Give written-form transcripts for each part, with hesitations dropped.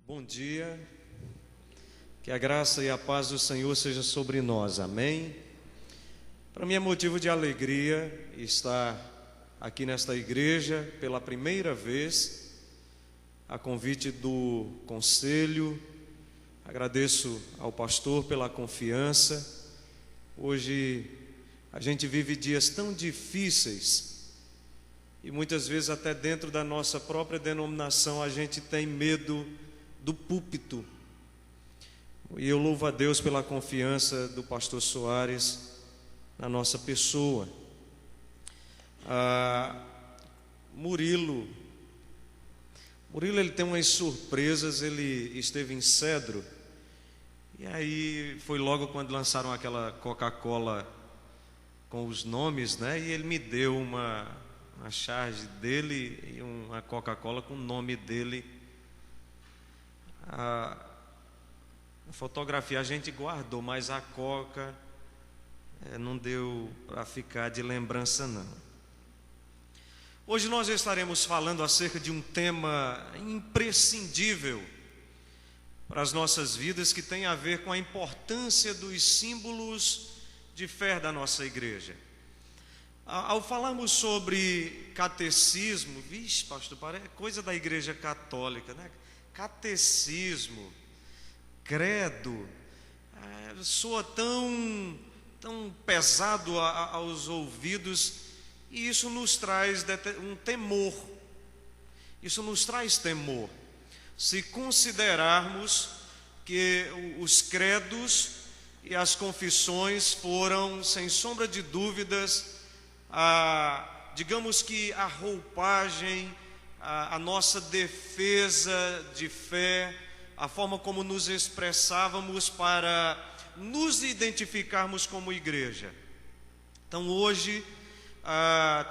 Bom dia, que a graça e a paz do Senhor seja sobre nós, amém? Para mim é motivo de alegria estar aqui nesta igreja pela primeira vez, a convite do conselho. Agradeço ao pastor pela confiança. Hoje a gente vive dias tão difíceis e muitas vezes até dentro da nossa própria denominação a gente tem medo do púlpito. E eu louvo a Deus pela confiança do pastor Soares na nossa pessoa. Murilo ele tem umas surpresas. Ele esteve em Cedro e aí foi logo quando lançaram aquela Coca-Cola com os nomes, né? E ele me deu uma charge dele e uma Coca-Cola com o nome dele. A fotografia a gente guardou, mas a Coca não deu para ficar de lembrança não. Hoje nós estaremos falando acerca de um tema imprescindível para as nossas vidas, que tem a ver com a importância dos símbolos de fé da nossa igreja. Ao falarmos sobre catecismo, vixe, pastor, parece coisa da igreja católica, né? Catecismo, credo, soa tão pesado aos ouvidos, e isso nos traz um temor. Isso nos traz temor, se considerarmos que os credos e as confissões foram, sem sombra de dúvidas, digamos que a roupagem, a nossa defesa de fé, a forma como nos expressávamos para nos identificarmos como igreja. Então hoje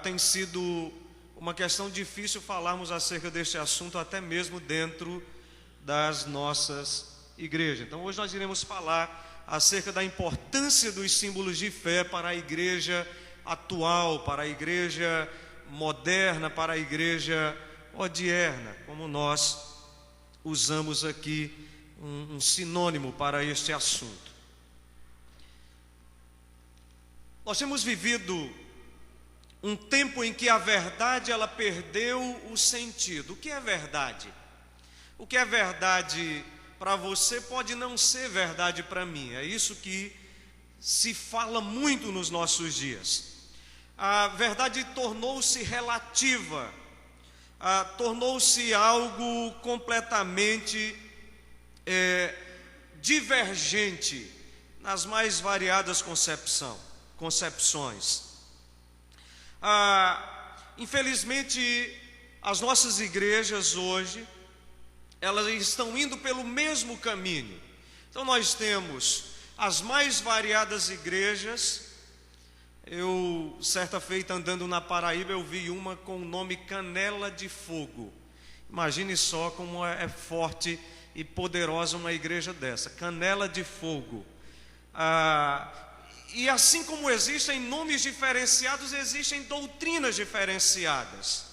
tem sido uma questão difícil falarmos acerca deste assunto, até mesmo dentro das nossas igrejas. Então hoje nós iremos falar acerca da importância dos símbolos de fé para a igreja atual, para a igreja moderna, para a igreja odierna, como nós usamos aqui um sinônimo para este assunto. Nós temos vivido um tempo em que a verdade ela perdeu o sentido. O que é verdade? O que é verdade para você pode não ser verdade para mim. É isso que se fala muito nos nossos dias. A verdade tornou-se relativa, tornou-se algo completamente divergente nas mais variadas concepções. Infelizmente, as nossas igrejas hoje, elas estão indo pelo mesmo caminho. Então nós temos as mais variadas igrejas. Eu, certa feita, andando na Paraíba, eu vi uma com o nome Canela de Fogo. Imagine só como é forte e poderosa uma igreja dessa, Canela de Fogo. E assim como existem nomes diferenciados, existem doutrinas diferenciadas.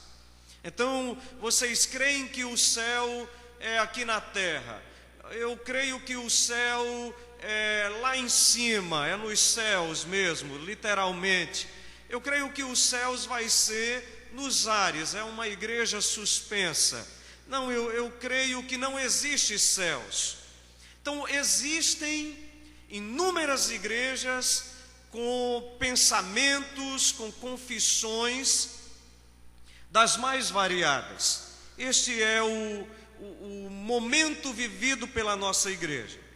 Então, vocês creem que o céu é aqui na terra. Eu creio que o céu lá em cima, é nos céus mesmo, literalmente. Eu creio que os céus vai ser nos ares, é uma igreja suspensa. Não, eu creio que não existe céus. Então existem inúmeras igrejas com pensamentos, com confissões das mais variadas. Este é o momento vivido pela nossa igreja.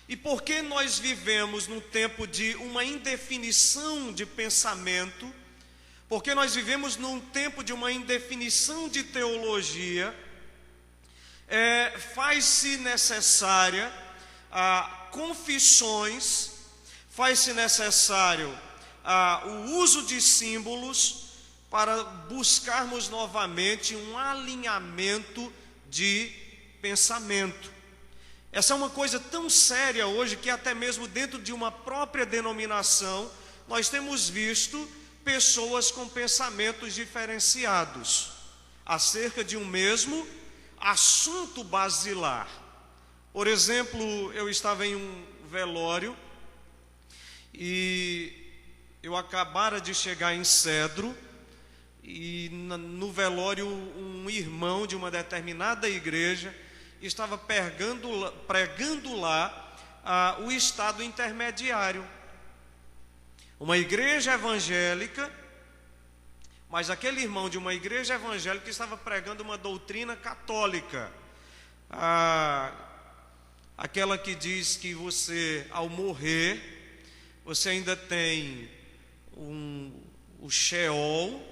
E porque nós vivemos num tempo de uma indefinição de pensamento, porque nós vivemos num tempo de uma indefinição de teologia, faz-se necessária confissões, faz-se necessário o uso de símbolos para buscarmos novamente um alinhamento de pensamento. Essa é uma coisa tão séria hoje que até mesmo dentro de uma própria denominação nós temos visto pessoas com pensamentos diferenciados acerca de um mesmo assunto basilar. Por exemplo, eu estava em um velório e eu acabara de chegar em Cedro, e no velório um irmão de uma determinada igreja estava pregando lá o estado intermediário. Uma igreja evangélica, mas aquele irmão de uma igreja evangélica estava pregando uma doutrina católica, aquela que diz que você, ao morrer, você ainda tem o Sheol,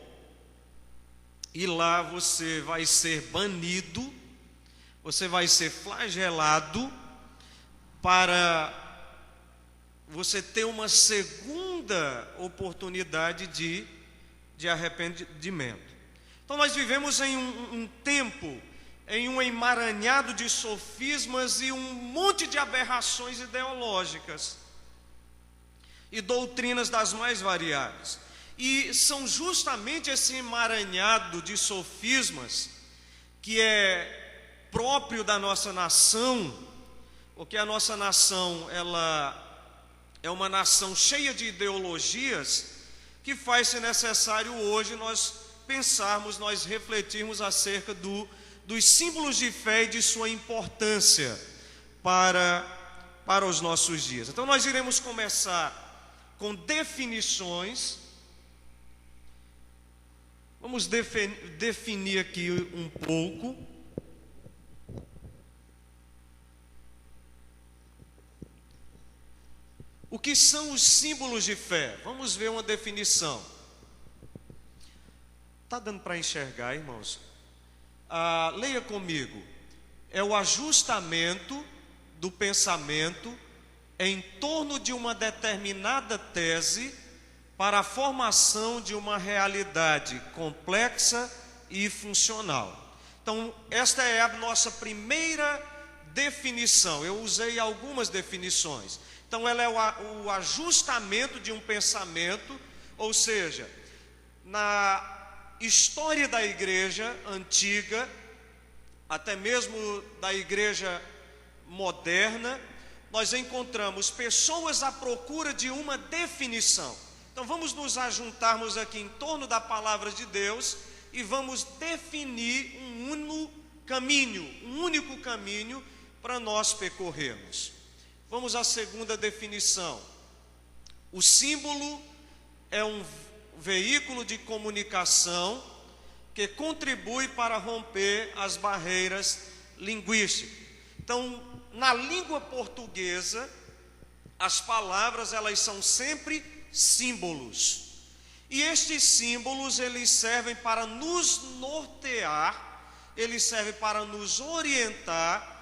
e lá você vai ser banido, você vai ser flagelado, para você ter uma segunda oportunidade de arrependimento. Então nós vivemos em um tempo, em um emaranhado de sofismas e um monte de aberrações ideológicas e doutrinas das mais variadas. E são justamente esse emaranhado de sofismas que é próprio da nossa nação, porque a nossa nação, ela é uma nação cheia de ideologias, que faz-se necessário hoje nós pensarmos, nós refletirmos acerca dos símbolos de fé e de sua importância para os nossos dias. Então nós iremos começar com definições. Vamos definir aqui um pouco. O que são os símbolos de fé? Vamos ver uma definição. Está dando para enxergar, irmãos? Leia comigo. É o ajustamento do pensamento em torno de uma determinada tese para a formação de uma realidade complexa e funcional. Então, esta é a nossa primeira definição. Eu usei algumas definições. Então, ela é o ajustamento de um pensamento, ou seja, na história da igreja antiga, até mesmo da igreja moderna, nós encontramos pessoas à procura de uma definição. Então vamos nos ajuntarmos aqui em torno da palavra de Deus e vamos definir um único caminho para nós percorrermos. Vamos à segunda definição. O símbolo é um veículo de comunicação que contribui para romper as barreiras linguísticas. Então, na língua portuguesa, as palavras elas são sempre símbolos. E estes símbolos eles servem para nos nortear, eles servem para nos orientar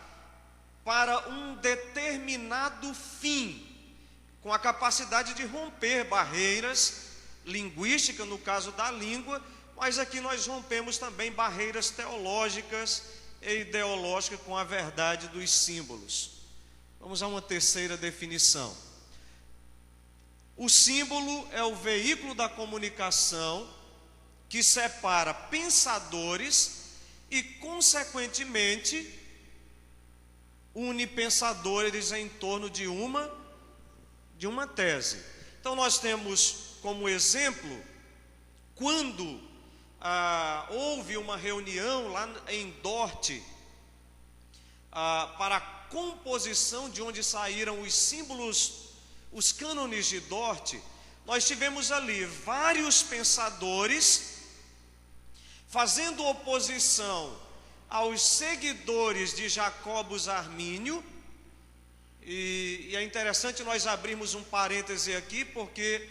para um determinado fim, com a capacidade de romper barreiras linguísticas, no caso da língua, mas aqui nós rompemos também barreiras teológicas e ideológicas com a verdade dos símbolos. Vamos a uma terceira definição. O símbolo é o veículo da comunicação que separa pensadores e, consequentemente, une pensadores em torno de uma tese. Então nós temos como exemplo, quando houve uma reunião lá em Dort, para a composição de onde saíram os símbolos, os cânones de Dort, nós tivemos ali vários pensadores fazendo oposição aos seguidores de Jacobus Armínio. E é interessante nós abrirmos um parêntese aqui, porque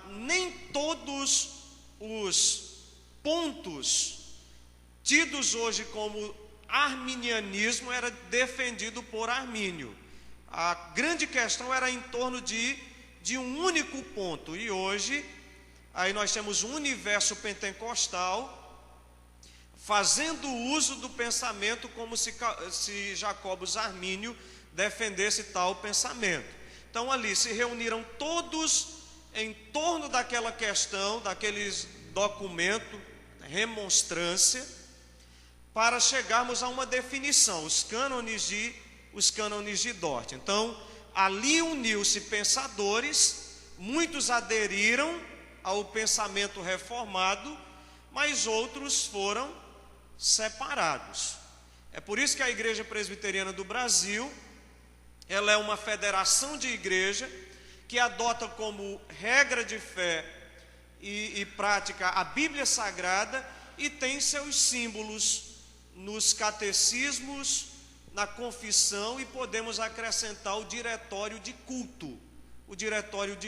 nem todos os pontos tidos hoje como arminianismo era defendido por Armínio. A grande questão era em torno de um único ponto. E hoje, aí nós temos um universo pentecostal fazendo uso do pensamento como se Jacobus Armínio defendesse tal pensamento. Então ali se reuniram todos em torno daquela questão, daqueles documentos, remonstrância, para chegarmos a uma definição, os cânones de Dort. Então, ali uniu-se pensadores, muitos aderiram ao pensamento reformado, mas outros foram separados. É por isso que a Igreja Presbiteriana do Brasil, ela é uma federação de igreja que adota como regra de fé e prática a Bíblia Sagrada e tem seus símbolos nos catecismos, na confissão, e podemos acrescentar o diretório de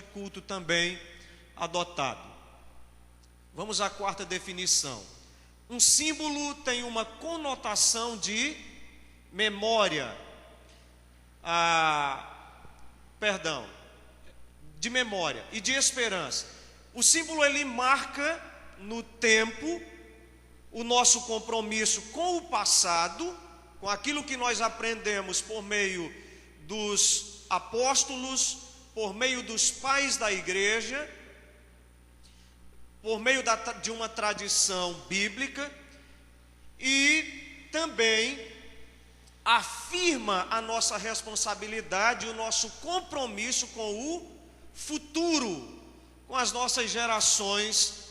culto também adotado. Vamos à quarta definição. Um símbolo tem uma conotação de memória, de memória e de esperança. O símbolo, ele marca no tempo o nosso compromisso com o passado, com aquilo que nós aprendemos por meio dos apóstolos, por meio dos pais da igreja, por meio de uma tradição bíblica, e também afirma a nossa responsabilidade, o nosso compromisso com o futuro, com as nossas gerações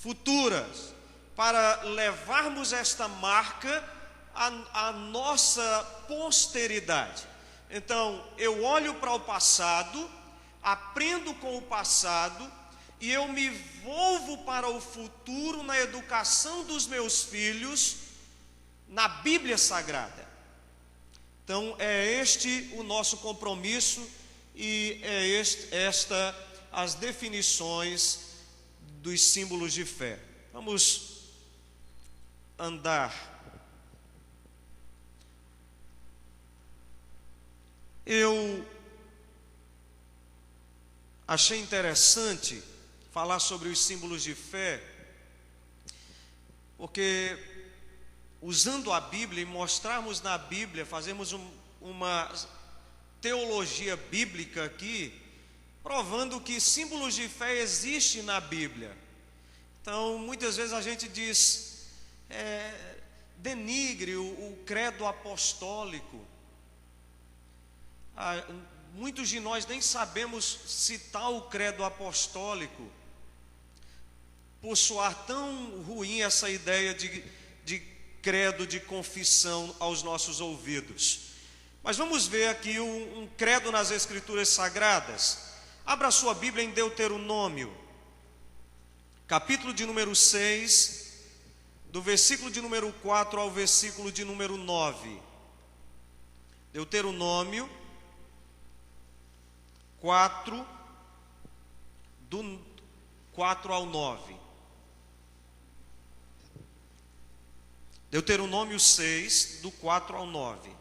futuras, para levarmos esta marca à nossa posteridade. Então, eu olho para o passado, aprendo com o passado, e eu me volvo para o futuro na educação dos meus filhos, na Bíblia Sagrada. Então, é este o nosso compromisso, e esta as definições dos símbolos de fé. Vamos andar. Eu achei interessante falar sobre os símbolos de fé, porque usando a Bíblia e mostrarmos na Bíblia, fazemos uma teologia bíblica aqui, provando que símbolos de fé existem na Bíblia. Então, muitas vezes a gente diz, denigre o credo apostólico. Muitos de nós nem sabemos citar o credo apostólico, por soar tão ruim essa ideia de credo, de confissão aos nossos ouvidos. Mas vamos ver aqui um credo nas Escrituras Sagradas. Abra sua Bíblia em Deuteronômio, capítulo de número 6, do versículo de número 4 ao versículo de número 9. Deuteronômio 4, do 4 ao 9. Deuteronômio 6, do 4 ao 9.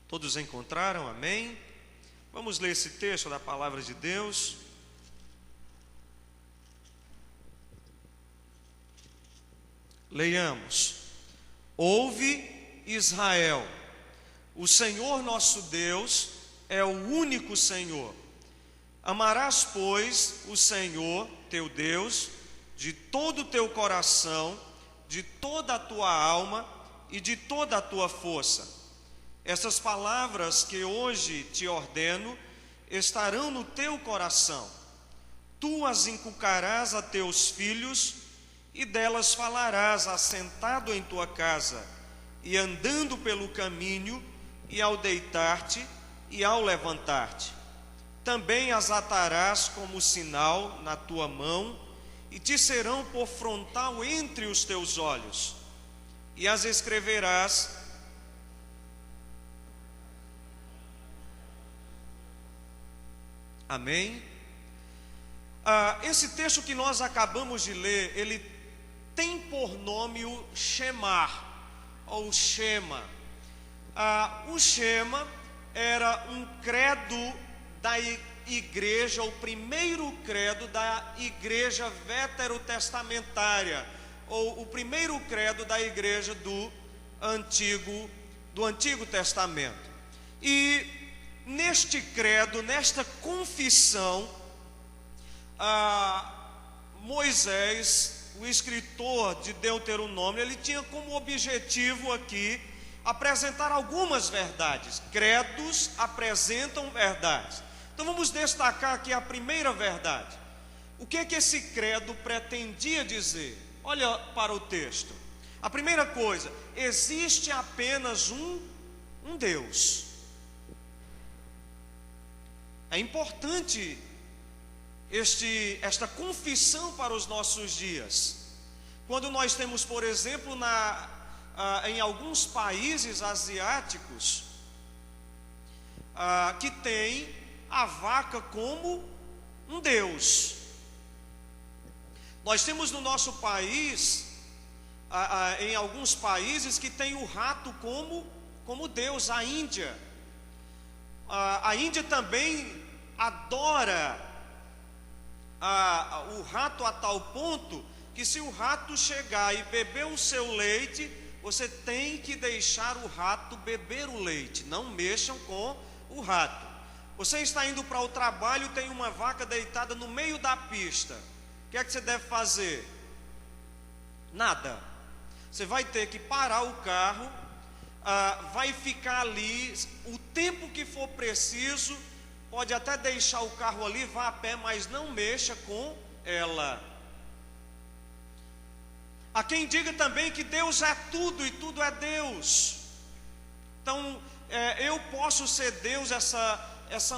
Todos encontraram? Amém? Vamos ler esse texto da palavra de Deus. Leiamos. Ouve, Israel, o Senhor nosso Deus é o único Senhor. Amarás, pois, o Senhor teu Deus de todo o teu coração, de toda a tua alma e de toda a tua força. Essas palavras que hoje te ordeno estarão no teu coração. Tu as inculcarás a teus filhos, e delas falarás assentado em tua casa, e andando pelo caminho, e ao deitar-te, e ao levantar-te. Também as atarás como sinal na tua mão, e te serão por frontal entre os teus olhos, e as escreverás Amém? Esse texto que nós acabamos de ler, ele tem por nome o Shemar, ou Shema. O Shema era um credo da igreja, o primeiro credo da igreja veterotestamentária, ou o primeiro credo da igreja do Antigo Testamento. E neste credo, nesta confissão, Moisés, o escritor de Deuteronômio, ele tinha como objetivo aqui apresentar algumas verdades. Credos apresentam verdades. Então vamos destacar aqui a primeira verdade. O que é que esse credo pretendia dizer? Olha para o texto. A primeira coisa, existe apenas um Deus. É importante esta confissão para os nossos dias. Quando nós temos, por exemplo, em alguns países asiáticos, que tem a vaca como um Deus. Nós temos no nosso país, em alguns países, que tem o rato como Deus. A Índia. A Índia também adora o rato a tal ponto que, se o rato chegar e beber o seu leite, você tem que deixar o rato beber o leite. Não mexam com o rato. Você está indo para o trabalho, tem uma vaca deitada no meio da pista. O que é que você deve fazer? Nada. Você vai ter que parar o carro, vai ficar ali o tempo que for preciso. Pode até deixar o carro ali, vá a pé, mas não mexa com ela. Há quem diga também que Deus é tudo e tudo é Deus. Então, eu posso ser Deus,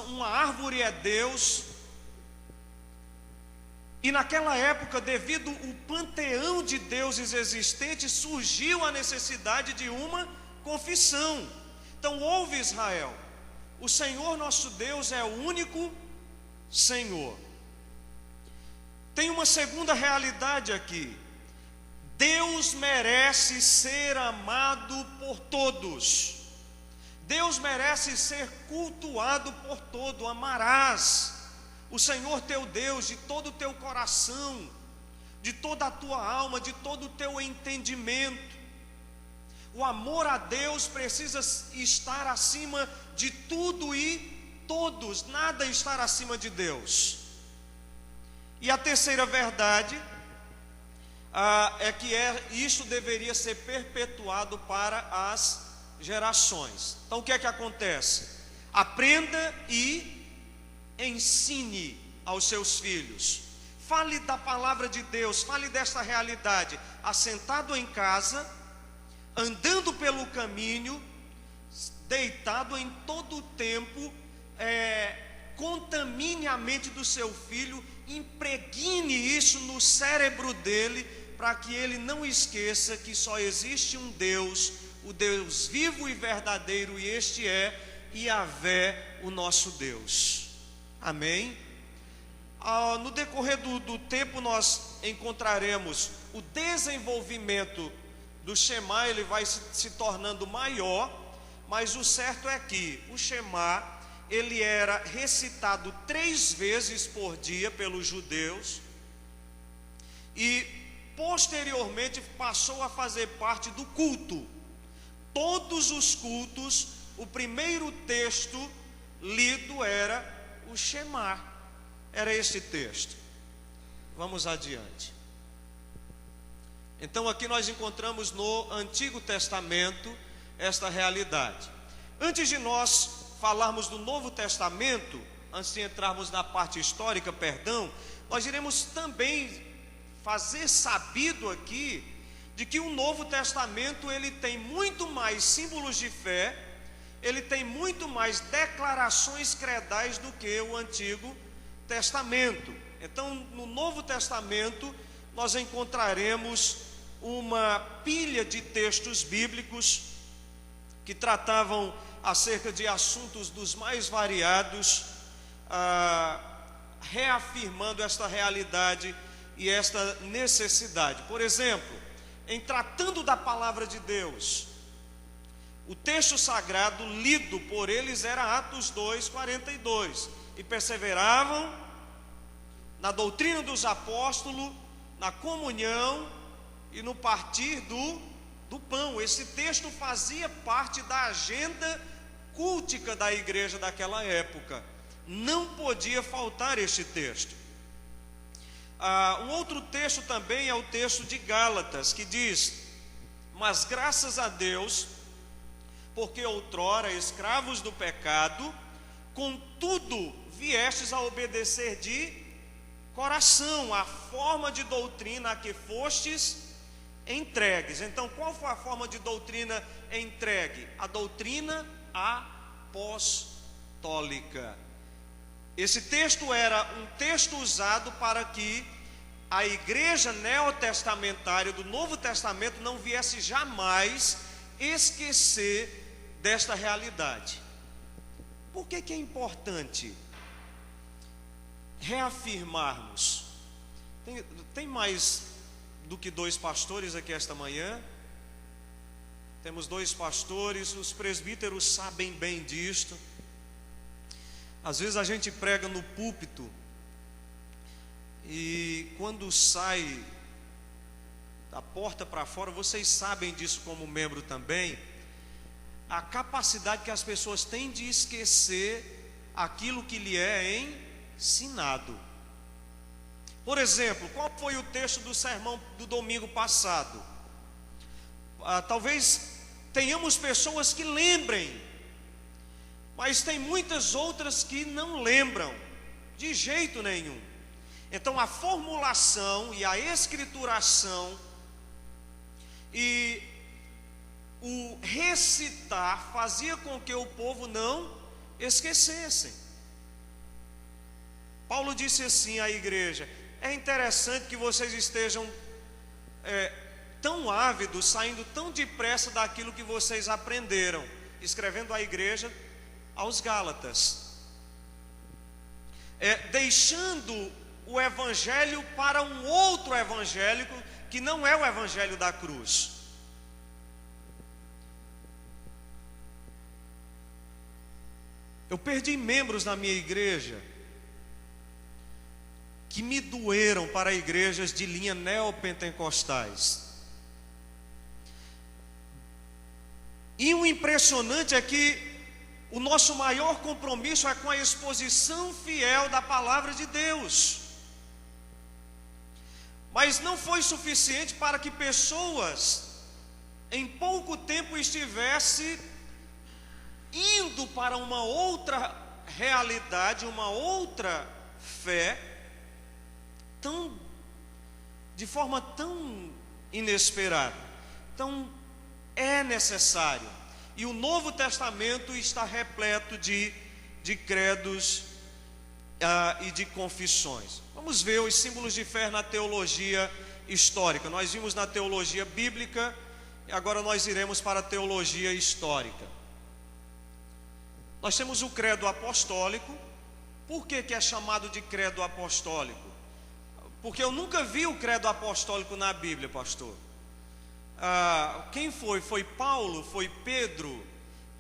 uma árvore é Deus. E naquela época, devido ao panteão de deuses existentes, surgiu a necessidade de uma confissão. Então ouve, Israel, o Senhor nosso Deus é o único Senhor. Tem uma segunda realidade aqui. Deus merece ser amado por todos. Deus merece ser cultuado por todos. Amarás o Senhor teu Deus de todo o teu coração, de toda a tua alma, de todo o teu entendimento. O amor a Deus precisa estar acima de tudo e todos, nada estar acima de Deus. E a terceira verdade é que isso deveria ser perpetuado para as gerações. Então o que é que acontece? Aprenda e ensine aos seus filhos. Fale da palavra de Deus, fale desta realidade, assentado em casa, andando pelo caminho, deitado em todo o tempo, contamine a mente do seu filho, impregne isso no cérebro dele, para que ele não esqueça que só existe um Deus, o Deus vivo e verdadeiro, e este é Yahvé, o nosso Deus. Amém? No decorrer do tempo nós encontraremos o desenvolvimento do Shema, ele vai se tornando maior, mas o certo é que o Shema, ele era recitado 3 vezes por dia pelos judeus, e posteriormente passou a fazer parte do culto. Todos os cultos, o primeiro texto lido era o Shema, era este texto. Vamos adiante. Então aqui nós encontramos no Antigo Testamento esta realidade. Antes de nós falarmos do Novo Testamento, antes de entrarmos na parte histórica, nós iremos também fazer sabido aqui de que o Novo Testamento ele tem muito mais símbolos de fé, ele tem muito mais declarações credais do que o Antigo Testamento. Então, no Novo Testamento, nós encontraremos uma pilha de textos bíblicos que tratavam acerca de assuntos dos mais variados, reafirmando esta realidade e esta necessidade. Por exemplo, em tratando da palavra de Deus, o texto sagrado lido por eles era Atos 2:42. E perseveravam na doutrina dos apóstolos, na comunhão e no partir do pão. Esse texto fazia parte da agenda cultica da igreja daquela época. Não podia faltar este texto. Um outro texto também é o texto de Gálatas, que diz: mas graças a Deus, porque outrora escravos do pecado, contudo viestes a obedecer de coração a forma de doutrina a que fostes entregues. Então, qual foi a forma de doutrina entregue? A doutrina apostólica. Esse texto era um texto usado para que a igreja neotestamentária do Novo Testamento não viesse jamais esquecer desta realidade. Por que é importante reafirmarmos? Tem mais do que 2 pastores aqui esta manhã. Temos 2 pastores, os presbíteros sabem bem disto. Às vezes a gente prega no púlpito e quando sai da porta para fora, vocês sabem disso como membro também, a capacidade que as pessoas têm de esquecer aquilo que lhe é ensinado. Por exemplo, qual foi o texto do sermão do domingo passado? Talvez tenhamos pessoas que lembrem, mas tem muitas outras que não lembram, de jeito nenhum. Então a formulação e a escrituração e o recitar fazia com que o povo não esquecessem. Paulo disse assim à igreja: é interessante que vocês estejam tão ávidos, saindo tão depressa daquilo que vocês aprenderam, escrevendo à igreja aos Gálatas, deixando o evangelho para um outro evangelho que não é o evangelho da cruz. Eu perdi membros na minha igreja que me doeram para igrejas de linha neopentecostais. E o impressionante é que o nosso maior compromisso é com a exposição fiel da palavra de Deus. Mas não foi suficiente para que pessoas em pouco tempo estivessem indo para uma outra realidade, uma outra fé, de forma tão inesperada. Então é necessário. E o Novo Testamento está repleto de credos e de confissões. Vamos ver os símbolos de fé na teologia histórica. Nós vimos na teologia bíblica e agora nós iremos para a teologia histórica. Nós temos o credo apostólico. Por que é chamado de credo apostólico? Porque eu nunca vi o credo apostólico na Bíblia, pastor. Quem foi? Foi Paulo? Foi Pedro?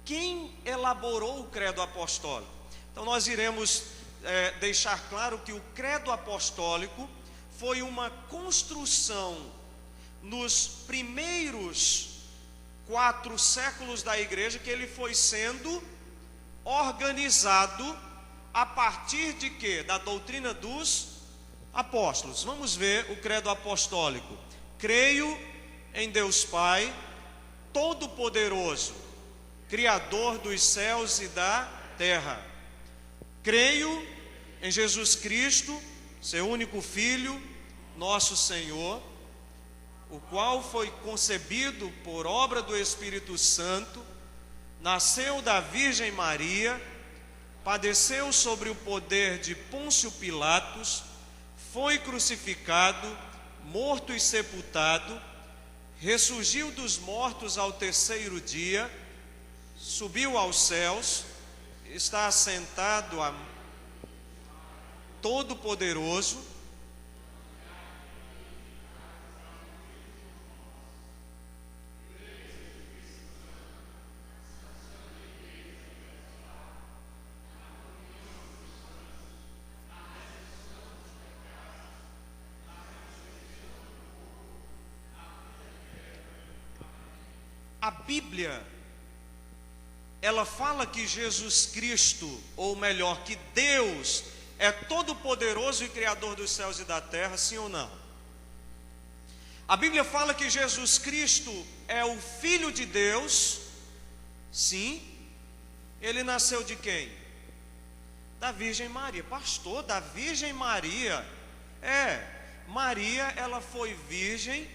Quem elaborou o credo apostólico? Então nós iremos deixar claro que o credo apostólico foi uma construção nos primeiros 4 séculos da igreja, que ele foi sendo organizado a partir de quê? Da doutrina dos apóstolos. Vamos ver o credo apostólico. Creio em Deus Pai, Todo-Poderoso, Criador dos céus e da terra. Creio em Jesus Cristo, seu único Filho, nosso Senhor, o qual foi concebido por obra do Espírito Santo, nasceu da Virgem Maria, padeceu sobre o poder de Pôncio Pilatos, foi crucificado, morto e sepultado, ressurgiu dos mortos ao 3º dia, subiu aos céus, está assentado a Todo-Poderoso, a Bíblia, ela fala que Jesus Cristo, ou melhor, que Deus é todo-poderoso e criador dos céus e da terra, sim ou não? A Bíblia fala que Jesus Cristo é o Filho de Deus, sim. Ele nasceu de quem? Da Virgem Maria. Pastor, da Virgem Maria? Maria, ela foi virgem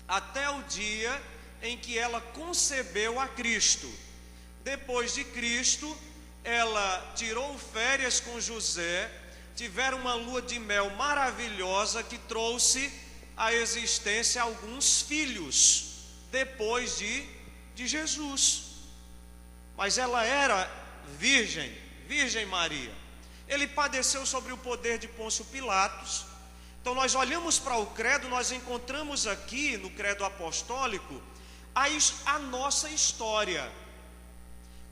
até o dia em que ela concebeu a Cristo. Depois de Cristo, ela tirou férias com José, tiveram uma lua de mel maravilhosa que trouxe à existência alguns filhos depois de Jesus. Mas ela era virgem, Virgem Maria. Ele padeceu sobre o poder de Pôncio Pilatos. Então nós olhamos para o credo, nós encontramos aqui no credo apostólico a nossa história,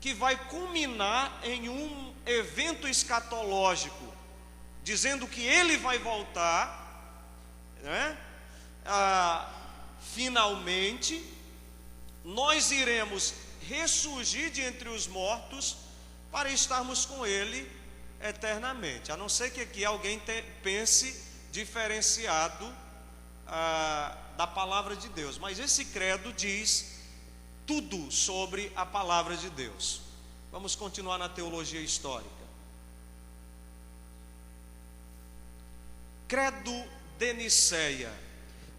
que vai culminar em um evento escatológico, dizendo que ele vai voltar, né? Finalmente, nós iremos ressurgir de entre os mortos para estarmos com ele eternamente. A não ser que aqui alguém pense diferenciado da palavra de Deus, mas esse credo diz tudo sobre a palavra de Deus. Vamos continuar na teologia histórica. Credo de Nicéia.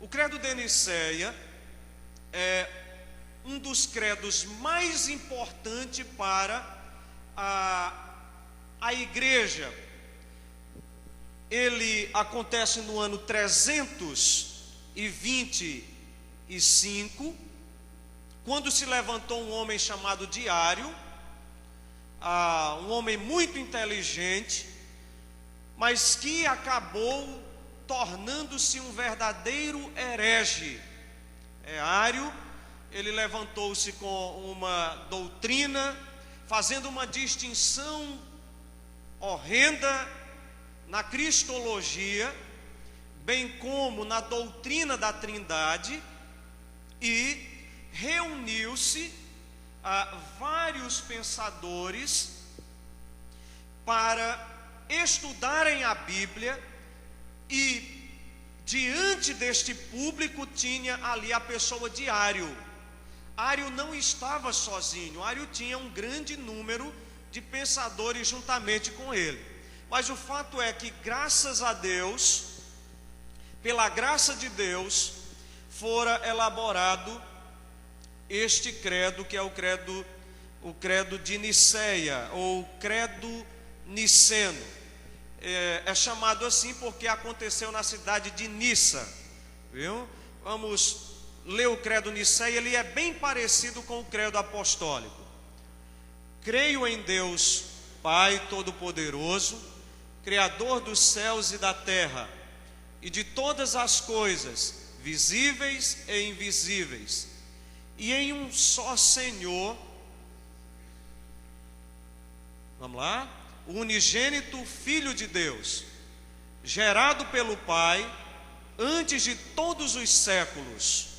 O credo de Nicéia é um dos credos mais importantes para a igreja. Ele acontece no ano 325, quando se levantou um homem chamado Diário, um homem muito inteligente, mas que acabou tornando-se um verdadeiro herege. Ário, ele levantou-se com uma doutrina, fazendo uma distinção horrenda na cristologia, bem como na doutrina da Trindade, e reuniu-se vários pensadores para estudarem a Bíblia, e diante deste público tinha ali a pessoa de Ário. Ário não estava sozinho, Ário tinha um grande número de pensadores juntamente com ele. Mas o fato é que, graças a Deus, pela graça de Deus, fora elaborado este credo, que é o credo de Nicéia, ou credo niceno. É chamado assim porque aconteceu na cidade de Nissa, viu? Vamos ler o credo Nicéia. Ele é bem parecido com o credo apostólico. Creio em Deus Pai Todo-Poderoso, Criador dos céus e da terra, e de todas as coisas, visíveis e invisíveis, e em um só Senhor, vamos lá, o unigênito Filho de Deus, gerado pelo Pai, antes de todos os séculos.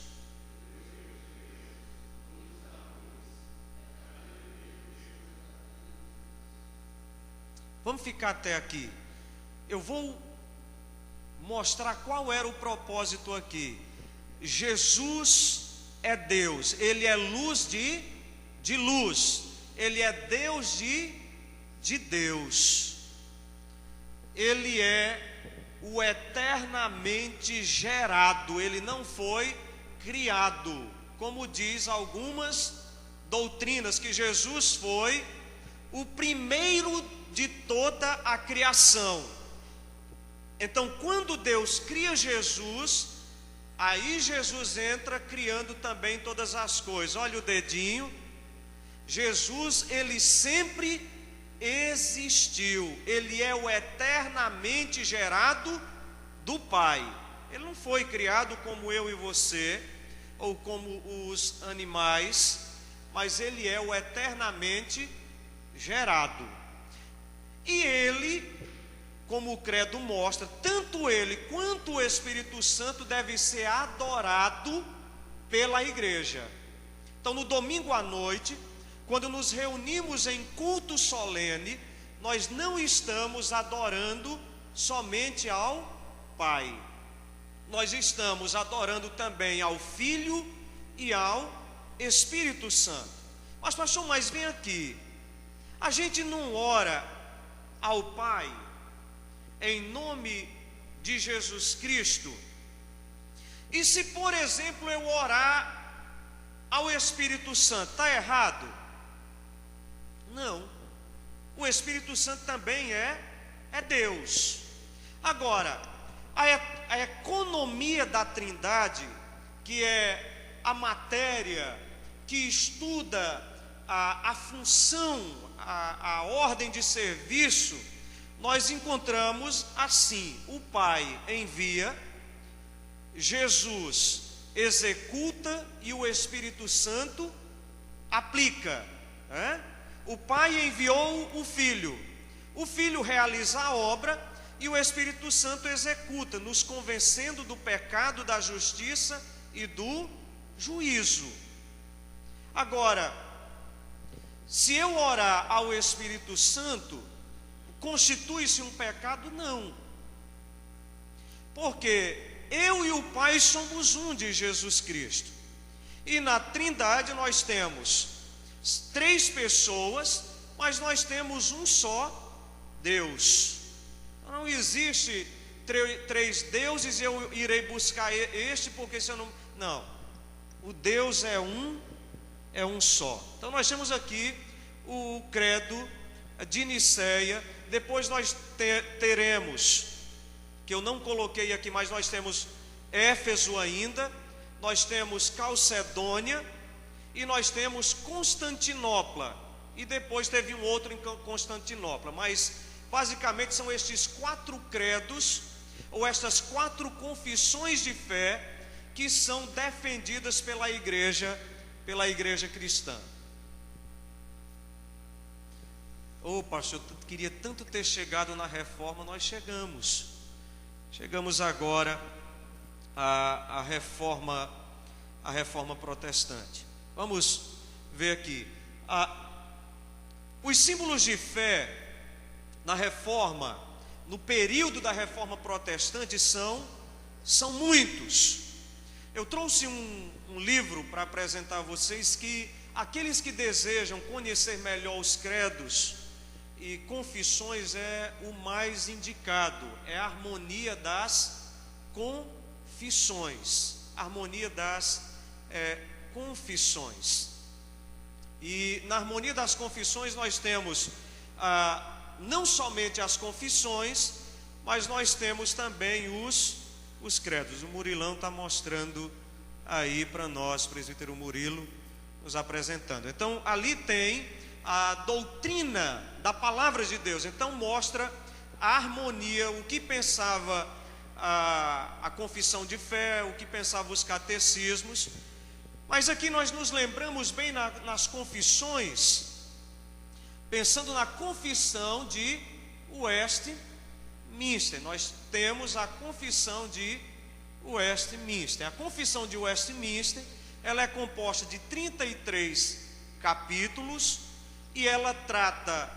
Vamos ficar até aqui. Eu vou mostrar qual era o propósito aqui. Jesus é Deus, Ele é luz de luz, Ele é Deus de Deus. Ele é o eternamente gerado, Ele não foi criado, como diz algumas doutrinas, que Jesus foi o primeiro de toda a criação. Então, quando Deus cria Jesus, aí Jesus entra criando também todas as coisas. Olha o dedinho. Jesus, ele sempre existiu. Ele é o eternamente gerado do Pai. Ele não foi criado como eu e você, ou como os animais, mas ele é o eternamente gerado. E ele, como o credo mostra, tanto ele quanto o Espírito Santo deve ser adorado pela igreja. Então, no domingo à noite, quando nos reunimos em culto solene, nós não estamos adorando somente ao Pai. Nós estamos adorando também ao Filho e ao Espírito Santo. Mas pastor, mas vem aqui, a gente não ora ao Pai em nome de Jesus Cristo? E se, por exemplo, eu orar ao Espírito Santo, está errado? Não, o Espírito Santo também é Deus. Agora, a economia da Trindade, que é a matéria que estuda a função, a ordem de serviço, nós encontramos assim: o Pai envia, Jesus executa e o Espírito Santo aplica, né? O Pai enviou o Filho realiza a obra e o Espírito Santo executa, nos convencendo do pecado, da justiça e do juízo. Agora, se eu orar ao Espírito Santo, constitui-se um pecado? Não, porque eu e o Pai somos um, de Jesus Cristo. E na Trindade nós temos 3 pessoas, mas nós temos um só Deus. Não existe 3 deuses e eu irei buscar este porque se eu não... Não, o Deus é um só. Então nós temos aqui o credo de Nicéia. Depois nós teremos, que eu não coloquei aqui, mas nós temos Éfeso ainda, nós temos Calcedônia e nós temos Constantinopla, e depois teve um outro em Constantinopla. Mas basicamente são estes 4 credos, ou estas 4 confissões de fé que são defendidas pela igreja cristã. Pastor, eu queria tanto ter chegado na reforma. Nós chegamos agora à reforma protestante. Vamos ver aqui, os símbolos de fé na reforma, no período da reforma protestante, são muitos. Eu trouxe um livro para apresentar a vocês, que aqueles que desejam conhecer melhor os credos e confissões é o mais indicado. É a Harmonia das Confissões. Harmonia das Confissões. E na Harmonia das Confissões nós temos não somente as confissões, mas nós temos também os credos. O Murilão está mostrando aí para nós, presbítero Murilo, nos apresentando. Então ali tem a doutrina da palavra de Deus. Então mostra a harmonia, o que pensava a confissão de fé, o que pensavam os catecismos. Mas aqui nós nos lembramos bem nas confissões, pensando na confissão de Westminster. Nós temos a confissão de Westminster. A confissão de Westminster, ela é composta de 33 capítulos e ela trata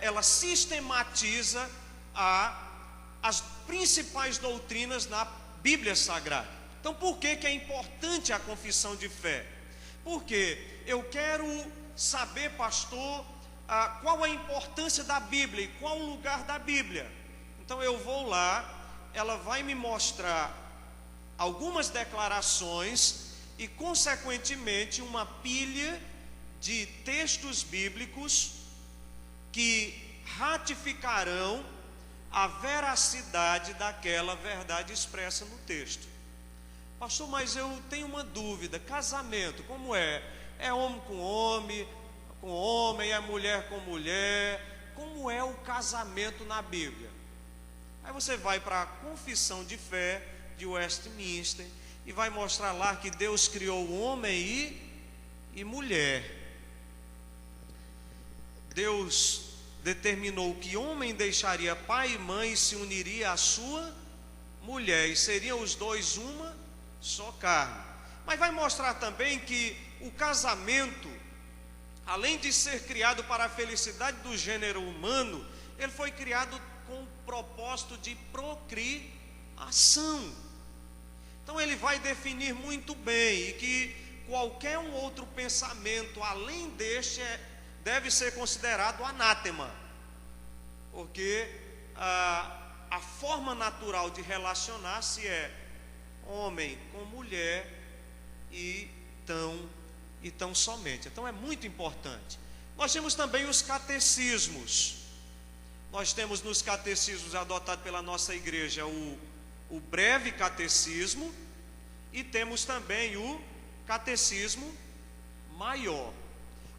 ela sistematiza as principais doutrinas na Bíblia Sagrada. Então, por que é importante a confissão de fé? Porque eu quero saber, pastor, qual a importância da Bíblia e qual o lugar da Bíblia. Então eu vou lá, ela vai me mostrar algumas declarações e, consequentemente, uma pilha de textos bíblicos que ratificarão a veracidade daquela verdade expressa no texto. Pastor, mas eu tenho uma dúvida: casamento, como é? É homem com homem, é mulher com mulher? Como é o casamento na Bíblia? Aí você vai para a Confissão de Fé de Westminster e vai mostrar lá que Deus criou o homem e mulher. Deus determinou que homem deixaria pai e mãe e se uniria à sua mulher, e seriam os dois uma só carne. Mas vai mostrar também que o casamento além de ser criado para a felicidade do gênero humano, ele foi criado com o propósito de procriação. Então ele vai definir muito bem e que qualquer um outro pensamento além deste deve ser considerado anátema, porque a forma natural de relacionar-se é homem com mulher e tão somente. Então é muito importante. Nós temos também os catecismos. Nós temos nos catecismos adotados pela nossa igreja o breve catecismo e temos também o catecismo maior.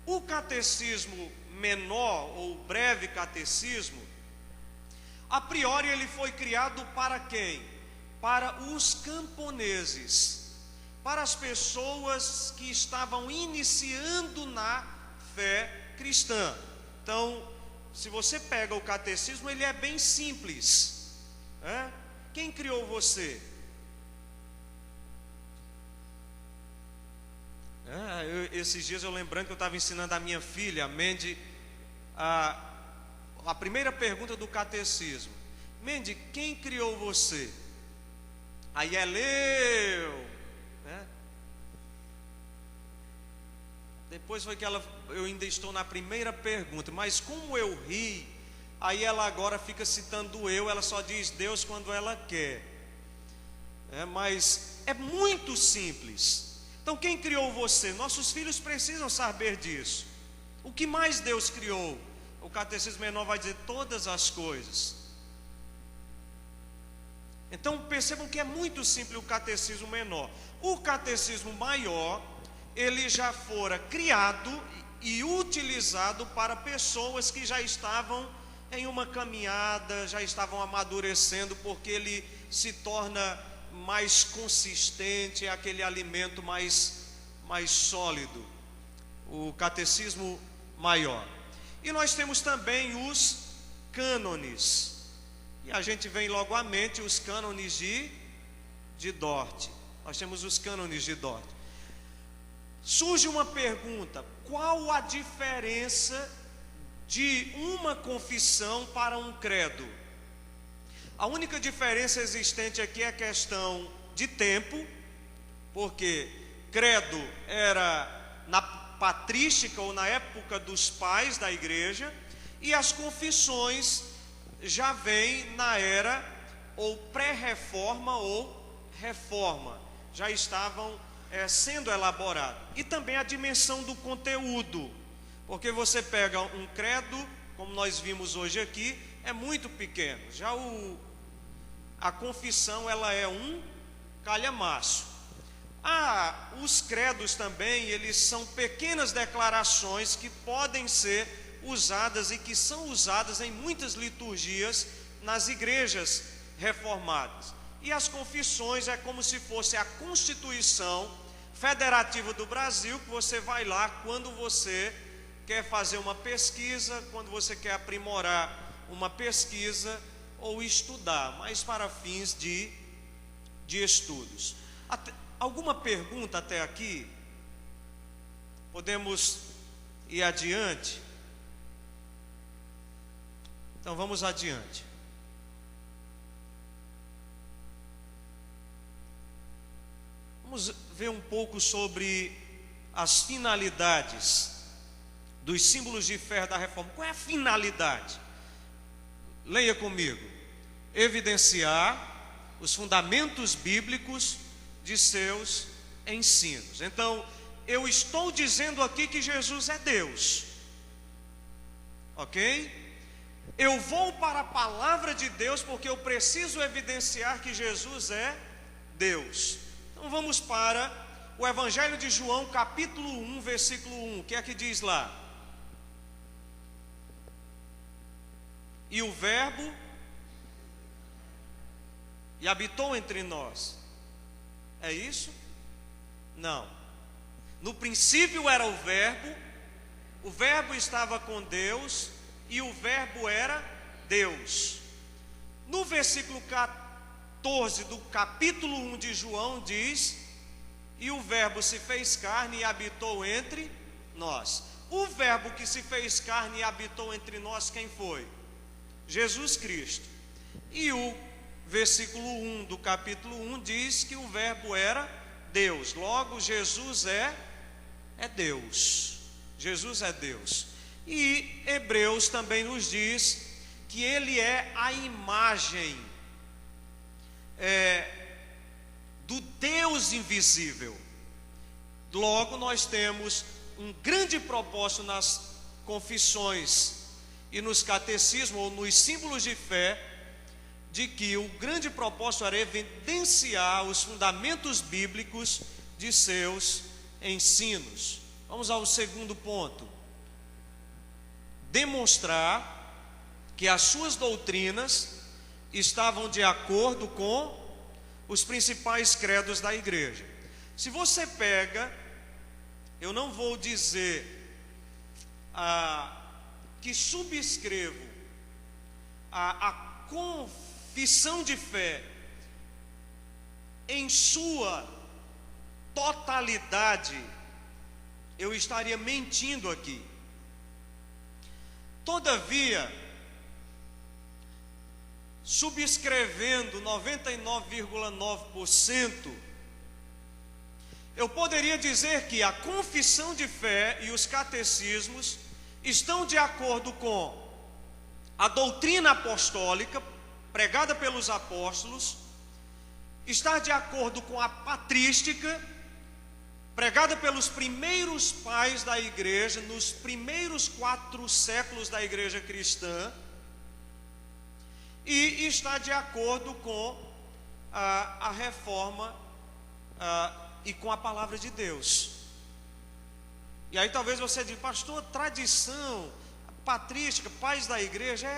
O catecismo menor ou breve catecismo, a priori ele foi criado para quem? Para os camponeses, para as pessoas que estavam iniciando na fé cristã. Então, se você pega o catecismo, ele é bem simples, né? Quem criou você? Esses dias eu lembrando que eu estava ensinando a minha filha, a Mandy, a primeira pergunta do catecismo: Mandy, quem criou você? Aí ela, eu, né? Depois foi que eu ainda estou na primeira pergunta, mas como eu ri, aí ela agora fica citando ela só diz Deus quando ela quer. Mas é muito simples. Então quem criou você? Nossos filhos precisam saber disso. O que mais Deus criou? O catecismo menor vai dizer todas as coisas. Então percebam que é muito simples o catecismo menor. O catecismo maior, ele já fora criado e utilizado para pessoas que já estavam em uma caminhada, já estavam amadurecendo, porque ele se torna mais consistente, é aquele alimento mais sólido, o catecismo maior. E nós temos também os cânones, e a gente vem logo à mente os cânones de Dort. Nós temos os cânones de Dort. Surge uma pergunta: qual a diferença de uma confissão para um credo? A única diferença existente aqui é a questão de tempo, porque credo era na patrística ou na época dos pais da igreja, e as confissões já vêm na era ou pré-reforma ou reforma, já estavam sendo elaboradas. E também a dimensão do conteúdo, porque você pega um credo, como nós vimos hoje aqui, é muito pequeno. Já a confissão, ela é um calhamaço. Os credos também, eles são pequenas declarações que podem ser usadas e que são usadas em muitas liturgias nas igrejas reformadas. E as confissões é como se fosse a Constituição Federativa do Brasil, que você vai lá quando você quer fazer uma pesquisa, quando você quer aprimorar uma pesquisa ou estudar, mas para fins de estudos. Alguma pergunta até aqui? Podemos ir adiante? Então vamos adiante. Vamos ver um pouco sobre as finalidades dos símbolos de fé da reforma. Qual é a finalidade? Leia comigo: evidenciar os fundamentos bíblicos de seus ensinos. Então, eu estou dizendo aqui que Jesus é Deus, ok? Eu vou para a palavra de Deus porque eu preciso evidenciar que Jesus é Deus. Então vamos para o Evangelho de João, capítulo 1, versículo 1. O que é que diz lá? E o Verbo e habitou entre nós. É isso? Não. No princípio era o Verbo estava com Deus e o Verbo era Deus. No versículo 14 do capítulo 1 de João diz: e o Verbo se fez carne e habitou entre nós. o verbo que se fez carne e habitou entre nós, quem foi? Jesus Cristo. E o versículo 1 do capítulo 1 diz que o verbo era Deus. Logo, Jesus é Deus. Jesus é Deus. E Hebreus também nos diz que ele é a imagem do Deus invisível. Logo, nós temos um grande propósito nas confissões e nos catecismos, ou nos símbolos de fé, de que o grande propósito era evidenciar os fundamentos bíblicos de seus ensinos. Vamos ao segundo ponto: demonstrar que as suas doutrinas estavam de acordo com os principais credos da igreja. Se você pega, eu não vou dizer que subscrevo a confissão de fé em sua totalidade, eu estaria mentindo aqui. Todavia, subscrevendo 99,9%, eu poderia dizer que a confissão de fé e os catecismos estão de acordo com a doutrina apostólica pregada pelos apóstolos, está de acordo com a patrística pregada pelos primeiros pais da igreja, nos primeiros 4 séculos da igreja cristã, e está de acordo com a reforma e com a palavra de Deus. E aí talvez você diga: pastor, tradição patrística, pais da igreja,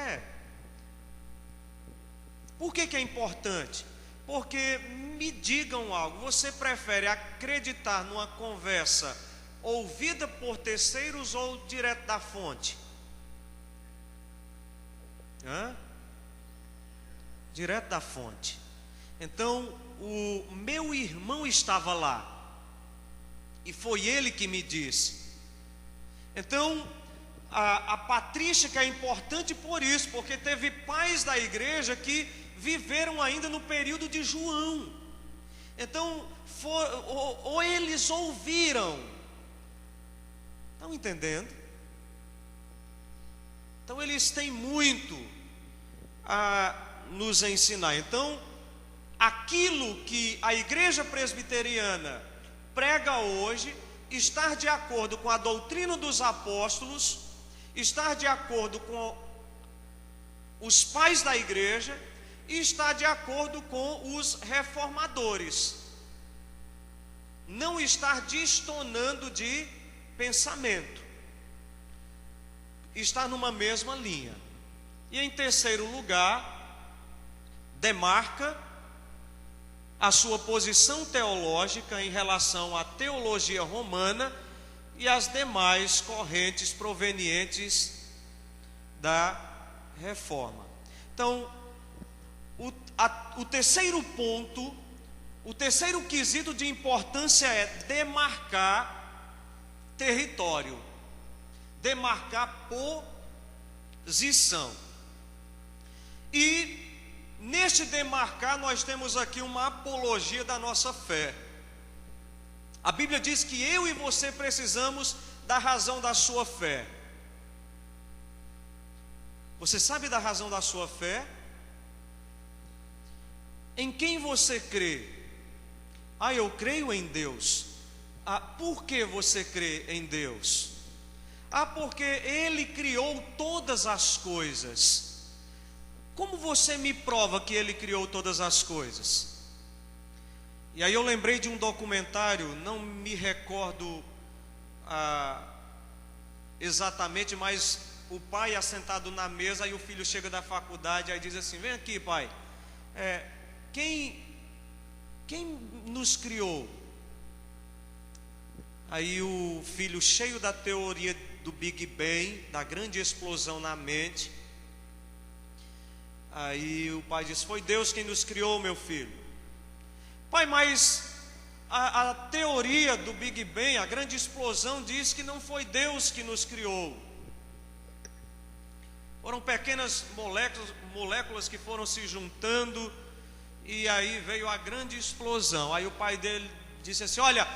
Por que é importante? Porque, me digam algo, você prefere acreditar numa conversa ouvida por terceiros ou direto da fonte? Direto da fonte. Então, o meu irmão estava lá, e foi ele que me disse. Então, a patrística é importante por isso, porque teve pais da igreja que viveram ainda no período de João. Então, ou eles ouviram. Estão entendendo? Então, eles têm muito a nos ensinar. Então, aquilo que a igreja presbiteriana prega hoje, estar de acordo com a doutrina dos apóstolos, estar de acordo com os pais da igreja, e estar de acordo com os reformadores. Não estar destonando de pensamento, estar numa mesma linha. E em terceiro lugar, demarca a sua posição teológica em relação à teologia romana e às demais correntes provenientes da reforma. Então, o terceiro ponto, o terceiro quesito de importância é demarcar território, demarcar posição. E neste demarcar, nós temos aqui uma apologia da nossa fé. A Bíblia diz que eu e você precisamos da razão da sua fé. Você sabe da razão da sua fé? Em quem você crê? Eu creio em Deus. Por que você crê em Deus? Porque Ele criou todas as coisas. Como você me prova que Ele criou todas as coisas? E aí eu lembrei de um documentário, não me recordo exatamente, mas o pai assentado na mesa, e o filho chega da faculdade, aí diz assim: vem aqui, pai, quem nos criou? Aí o filho, cheio da teoria do Big Bang, da grande explosão na mente, aí o pai diz: foi Deus quem nos criou, meu filho. Pai, mas A teoria do Big Bang, a grande explosão, diz que não foi Deus que nos criou. Foram pequenas moléculas que foram se juntando, e aí veio a grande explosão. Aí o pai dele disse assim: olha,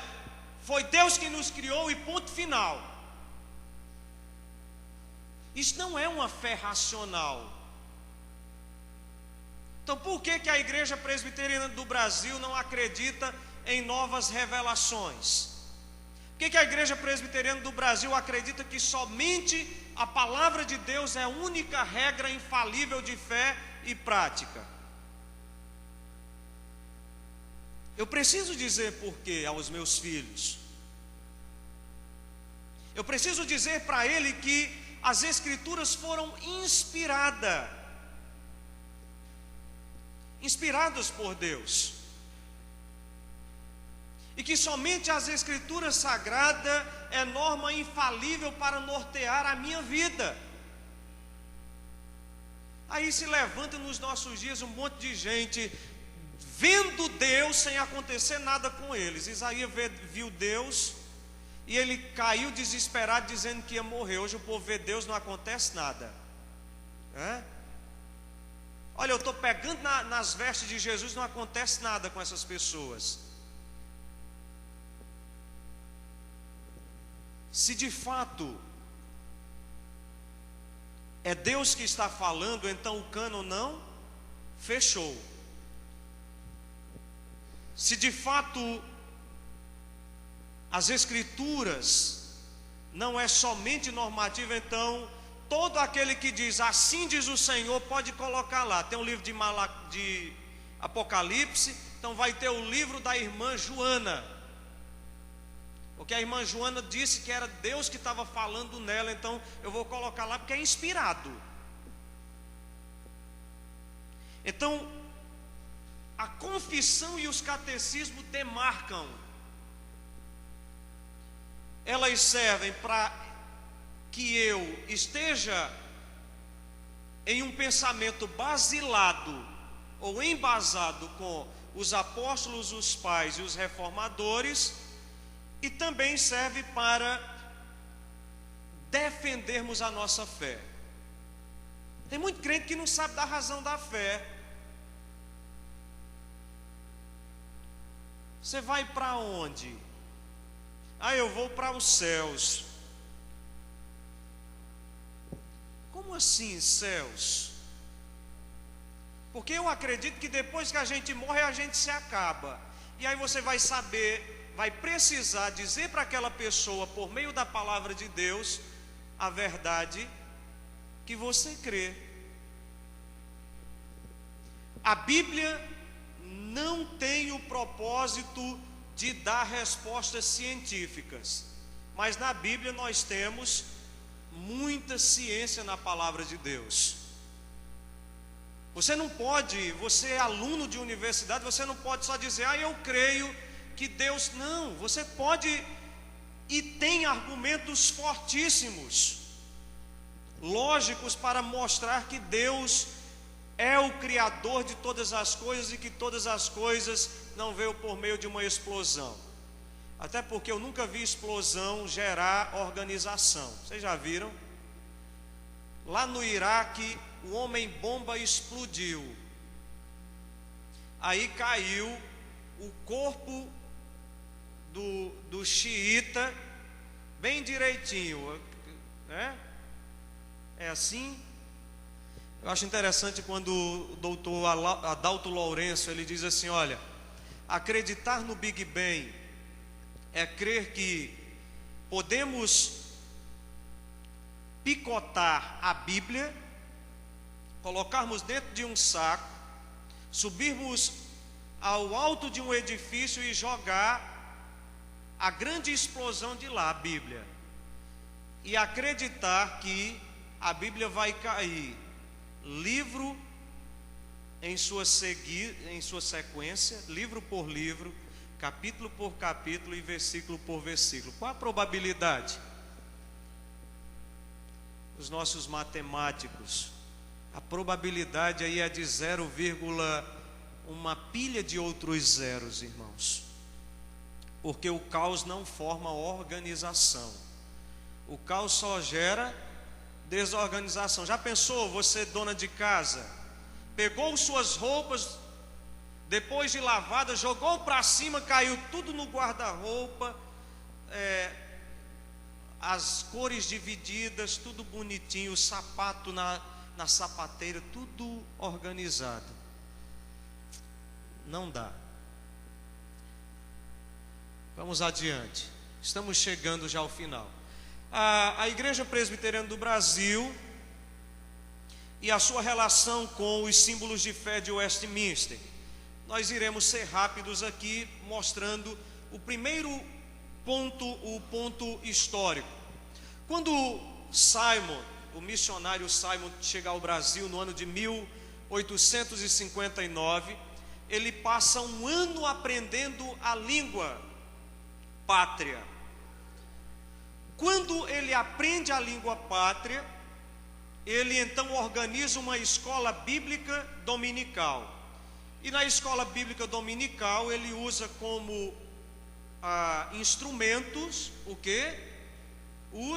foi Deus que nos criou e ponto final. Isso não é uma fé racional. Então por que a Igreja Presbiteriana do Brasil não acredita em novas revelações? Por que a Igreja Presbiteriana do Brasil acredita que somente a palavra de Deus é a única regra infalível de fé e prática? Eu preciso dizer por quê aos meus filhos. Eu preciso dizer para ele que as Escrituras foram inspiradas por Deus, e que somente as Escrituras sagradas é norma infalível para nortear a minha vida. Aí se levanta nos nossos dias um monte de gente vendo Deus sem acontecer nada com eles. Isaías viu Deus e ele caiu desesperado dizendo que ia morrer. Hoje o povo vê Deus, não acontece nada. Olha, eu estou pegando nas vestes de Jesus, não acontece nada com essas pessoas. Se de fato é Deus que está falando, então o cânon não fechou. Se de fato as Escrituras não é somente normativa, então todo aquele que diz assim diz o Senhor pode colocar lá. Tem um livro de Apocalipse, então vai ter o livro da irmã Joana, porque a irmã Joana disse que era Deus que estava falando nela, então eu vou colocar lá porque é inspirado. Então a confissão e os catecismos demarcam. Elas servem para que eu esteja em um pensamento basilado ou embasado com os apóstolos, os pais e os reformadores, e também serve para defendermos a nossa fé. Tem muito crente que não sabe da razão da fé. Você vai para onde? Eu vou para os céus. Como assim céus? Porque eu acredito que depois que a gente morre, a gente se acaba. E aí você vai saber, vai precisar dizer para aquela pessoa, por meio da palavra de Deus, a verdade que você crê. A Bíblia não tem o propósito de dar respostas científicas, mas na Bíblia nós temos muita ciência na palavra de Deus. Você não pode, você é aluno de universidade, você não pode só dizer, eu creio que Deus, não, você pode e tem argumentos fortíssimos, lógicos, para mostrar que Deus é o Criador de todas as coisas e que todas as coisas não veio por meio de uma explosão. Até porque eu nunca vi explosão gerar organização. Vocês já viram? Lá no Iraque, o homem-bomba explodiu. Aí caiu o corpo do xiita bem direitinho, né? É assim. Eu acho interessante quando o doutor Adalto Lourenço, ele diz assim, olha, acreditar no Big Bang é crer que podemos picotar a Bíblia, colocarmos dentro de um saco, subirmos ao alto de um edifício e jogar a grande explosão de lá, a Bíblia, e acreditar que a Bíblia vai cair livro em sua sequência, livro por livro, capítulo por capítulo e versículo por versículo. Qual a probabilidade? Os nossos matemáticos, a probabilidade aí é de 0, uma pilha de outros zeros, irmãos. porque o caos não forma organização. O caos só gera desorganização. Já pensou, você dona de casa, pegou suas roupas, depois de lavada, jogou para cima, caiu tudo no guarda-roupa, as cores divididas, tudo bonitinho, o sapato na sapateira, tudo organizado. Não dá. Vamos adiante. Estamos chegando já ao final. A Igreja Presbiteriana do Brasil e a sua relação com os símbolos de fé de Westminster. Nós iremos ser rápidos aqui, mostrando o primeiro ponto, o ponto histórico. Quando Simon, o missionário Simon, chega ao Brasil no ano de 1859, ele passa um ano aprendendo a língua pátria. Quando ele aprende a língua pátria, ele então organiza uma escola bíblica dominical. E na escola bíblica dominical ele usa como instrumentos o quê? O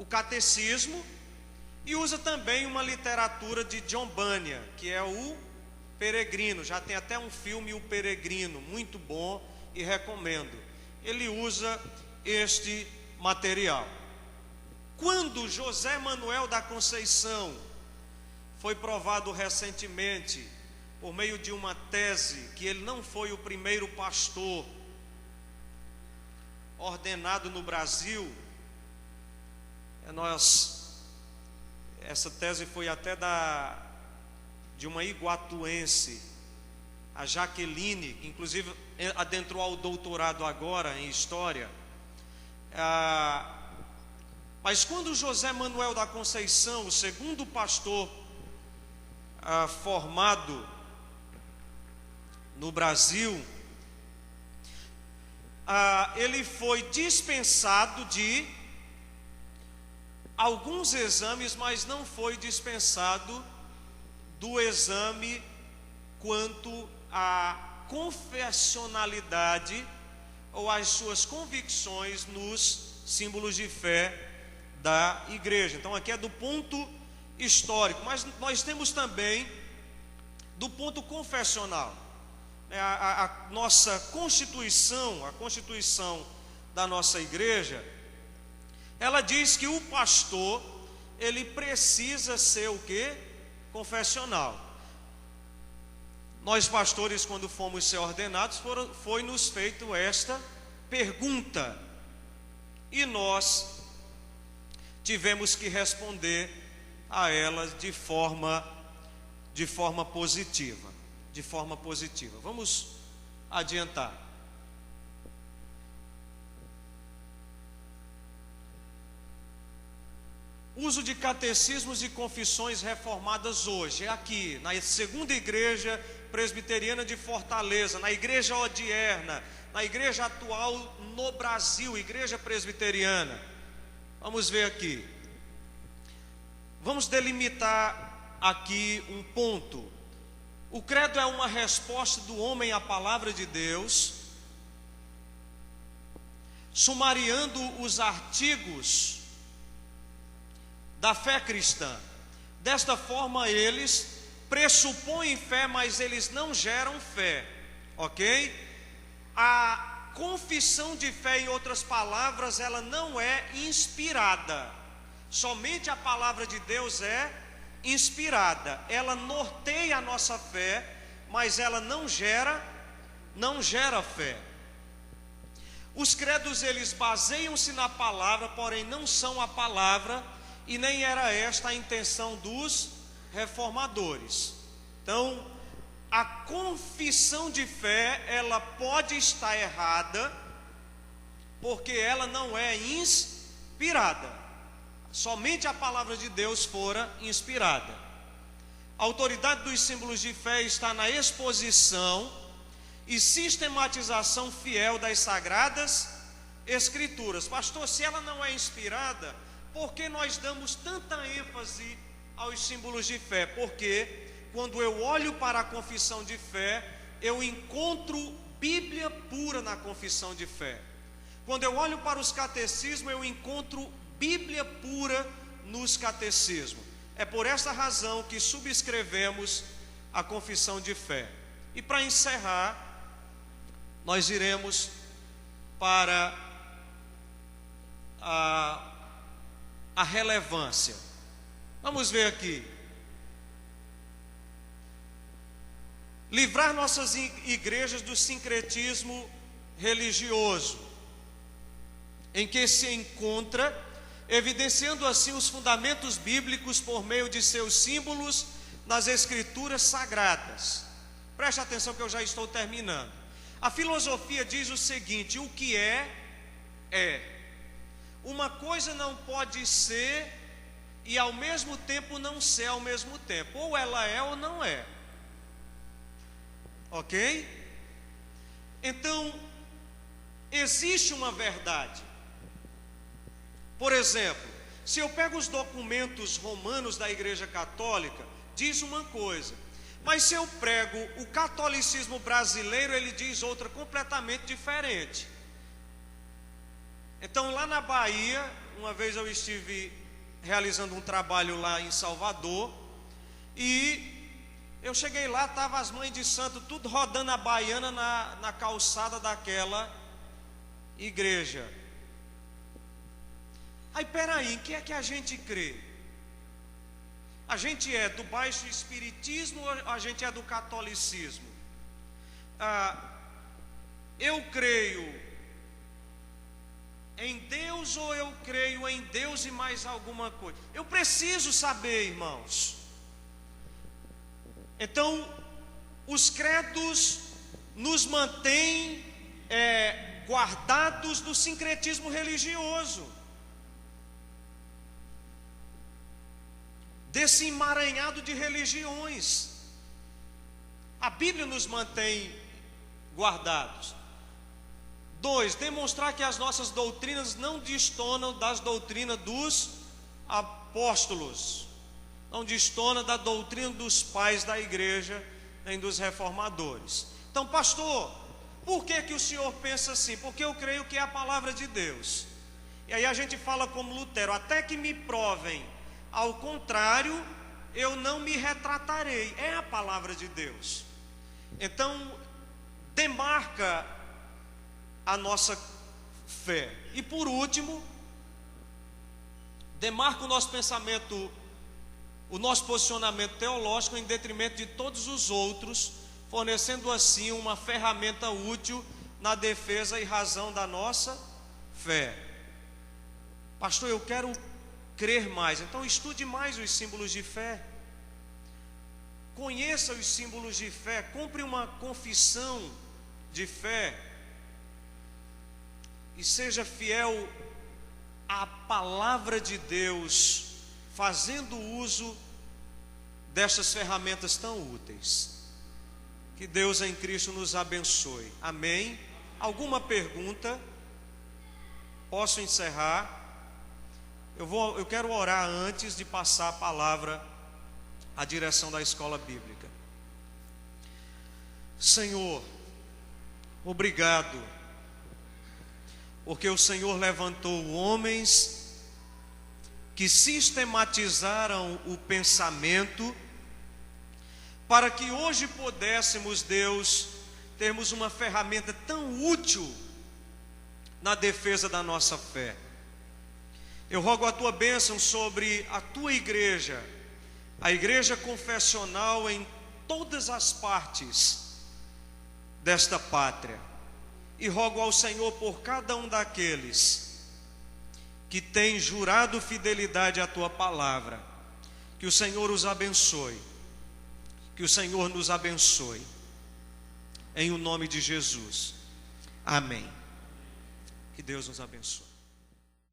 catecismo, e usa também uma literatura de John Bunyan, que é o Peregrino. Já tem até um filme, O Peregrino, muito bom e recomendo. Ele usa este material. Quando José Manuel da Conceição foi provado recentemente, por meio de uma tese, que ele não foi o primeiro pastor ordenado no Brasil, essa tese foi até de uma iguatuense, a Jaqueline, que inclusive adentrou ao doutorado agora em História. Mas quando José Manuel da Conceição, o segundo pastor formado no Brasil, ele foi dispensado de alguns exames, mas não foi dispensado do exame quanto à confessionalidade ou às suas convicções nos símbolos de fé da igreja. Então aqui é do ponto histórico, mas nós temos também do ponto confessional. A nossa Constituição, a Constituição da nossa igreja, ela diz que o pastor, ele precisa ser o quê? Confessional. Nós pastores, quando fomos ser ordenados, foi nos feito esta pergunta, e nós tivemos que responder a ela de forma positiva. De forma positiva. Vamos adiantar. Uso de catecismos e confissões reformadas hoje. É aqui, na segunda igreja presbiteriana de Fortaleza, na igreja odierna, na igreja atual no Brasil, igreja presbiteriana. Vamos ver aqui. Vamos delimitar aqui um ponto. O credo é uma resposta do homem à palavra de Deus, sumariando os artigos da fé cristã. Desta forma, eles pressupõem fé, mas eles não geram fé, ok? A confissão de fé, em outras palavras, ela não é inspirada. Somente a palavra de Deus é inspirada. Ela norteia a nossa fé, mas ela não gera fé. Os credos, eles baseiam-se na palavra, porém não são a palavra, e nem era esta a intenção dos reformadores. Então, a confissão de fé, ela pode estar errada, porque ela não é inspirada. Somente a palavra de Deus fora inspirada. A autoridade dos símbolos de fé está na exposição e sistematização fiel das sagradas escrituras. Pastor, se ela não é inspirada, por que nós damos tanta ênfase aos símbolos de fé? Porque quando eu olho para a confissão de fé, eu encontro Bíblia pura na confissão de fé. Quando eu olho para os catecismos, eu encontro Bíblia pura nos catecismos. É por essa razão que subscrevemos a confissão de fé. E para encerrar, nós iremos para a relevância. Vamos ver aqui. Livrar nossas igrejas do sincretismo religioso, em que se encontra, evidenciando assim os fundamentos bíblicos por meio de seus símbolos nas escrituras sagradas. Preste atenção que eu já estou terminando. A filosofia diz o seguinte: o que é, é. Uma coisa não pode ser e ao mesmo tempo não ser ao mesmo tempo. Ou ela é ou não é. Ok? Então, existe uma verdade. Por exemplo, se eu pego os documentos romanos da Igreja Católica, diz uma coisa. Mas se eu prego o catolicismo brasileiro, ele diz outra completamente diferente. Então, lá na Bahia, uma vez eu estive realizando um trabalho lá em Salvador, e eu cheguei lá, estavam as mães de santo tudo rodando a baiana na calçada daquela igreja. Aí, peraí, em que é que a gente crê? A gente é do baixo espiritismo ou a gente é do catolicismo? Eu creio em Deus ou eu creio em Deus e mais alguma coisa? Eu preciso saber, irmãos. Então, os credos nos mantêm guardados do sincretismo religioso, desse emaranhado de religiões. A Bíblia nos mantém guardados. 2, demonstrar que as nossas doutrinas não distonam das doutrinas dos apóstolos, não distona da doutrina dos pais da igreja, nem dos reformadores. Então, pastor, por que o senhor pensa assim? Porque eu creio que é a palavra de Deus. E aí a gente fala como Lutero: até que me provem ao contrário, eu não me retratarei. É a palavra de Deus. Então, demarca a nossa fé. E por último, demarca o nosso pensamento, o nosso posicionamento teológico em detrimento de todos os outros, fornecendo assim uma ferramenta útil na defesa e razão da nossa fé. Pastor, eu quero crer mais. Então estude mais os símbolos de fé. Conheça os símbolos de fé. Compre uma confissão de fé. E seja fiel à palavra de Deus, fazendo uso destas ferramentas tão úteis. Que Deus em Cristo nos abençoe. Amém? Alguma pergunta? Posso encerrar? Eu quero orar antes de passar a palavra à direção da escola bíblica. Senhor, obrigado, porque o Senhor levantou homens que sistematizaram o pensamento, para que hoje pudéssemos, Deus, termos uma ferramenta tão útil na defesa da nossa fé. Eu rogo a tua bênção sobre a tua igreja, a igreja confessional em todas as partes desta pátria. E rogo ao Senhor por cada um daqueles que tem jurado fidelidade à tua palavra, que o Senhor os abençoe, que o Senhor nos abençoe, em o nome de Jesus. Amém. Que Deus nos abençoe.